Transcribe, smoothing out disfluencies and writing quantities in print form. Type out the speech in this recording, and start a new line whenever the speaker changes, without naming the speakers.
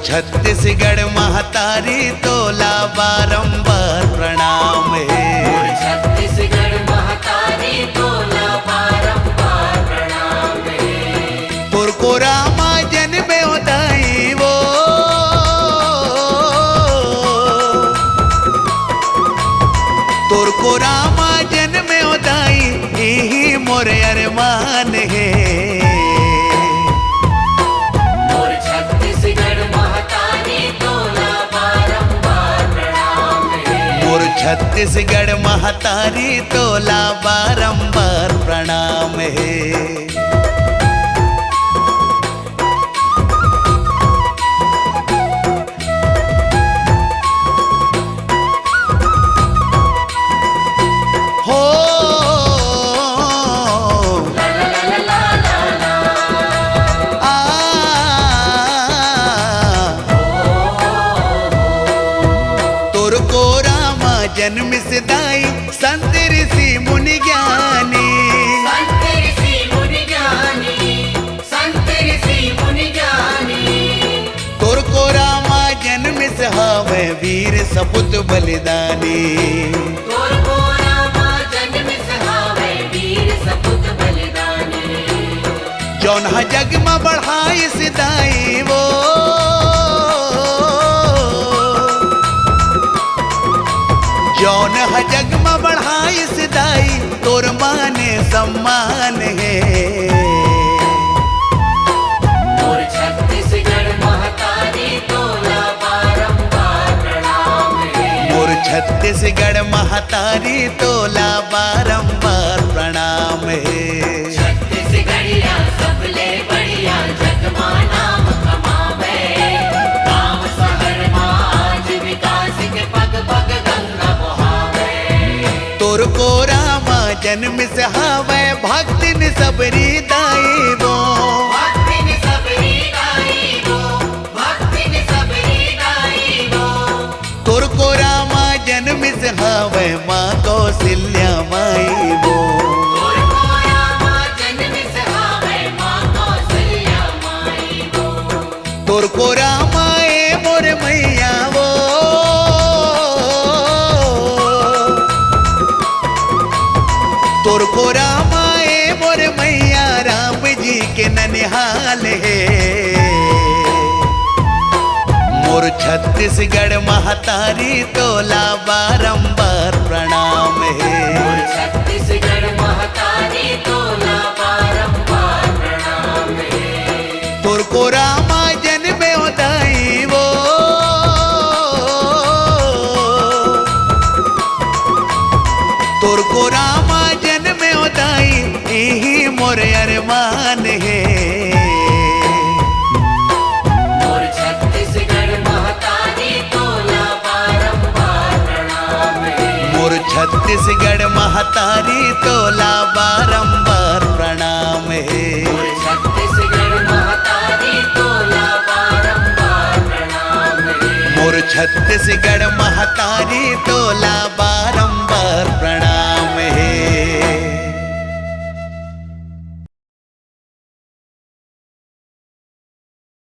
छत्तीसगढ़ महतारी तोला बारंबार प्रणाम है।
छत्तीसगढ़ महतारी तोला बारंबार प्रणाम है।
तुरको रामा जन्मे उदाई वो, तुरको रामा जन्मे उदाई यही मोरे अरमान है। छत्तीसगढ़ महतारी तोला बारंबार प्रणाम है। हो तुरको जन्म सिदाई संत ऋषि मुनि ज्ञानी,
संत ऋषि मुनि ज्ञानी, संत ऋषि मुनि ज्ञानी।
तुरको रामा जन्म सहावे वीर सपुत बलिदानी,
तुरको रामा जन्म सहावे वीर सपुत बलिदानी।
जौन जग में बढ़ाई सिदाई वो, जौन जग में बढ़ाई सिदाई तोर माने सम्मान है।
और छत्तीसगढ़ महतारी तोला बारंबार प्रणाम है।
और छत्तीसगढ़ महतारी तोला बारंबार प्रणाम है।
छत्तीसगढ़िया सबले बढ़िया जगमा नाम कमावे। गांव शहर में आज विकास के पग पग गंगा
तुरको रामा जन्म सहावे भक्तिन सबरी दाई वो,
भक्तिन सबरी दाई वो, भक्तिन सबरी दाई वो।
तुरको रामा जन्म सहावे माँ कौशल्या माई वो,
तुरको रामा जन्म सहावे माँ कौशल्या माई वो।
तुरको रामा ए मोर मैया वो, तुरको रामा ए मोर मैया राम जी के ननिहाल है। मोर छत्तीसगढ़ महतारी तोला बारंबार प्रणाम है।
और छत्तीसगढ़ महतारी तोला बारंबार प्रणाम है।
तुरको रामा जन्मे उदाई वो, तुरको रामा जन्मे उदाई यही मोरे अरमान है।
और छत्तीसगढ़ महतारी तोला बारंबार प्रणाम है।
और छत्तीसगढ़ महतारी तोला बारंबार प्रणाम है।
और छत्तीसगढ़ महतारी तोला बारंबार प्रणाम है।
और छत्तीसगढ़ महतारी तोला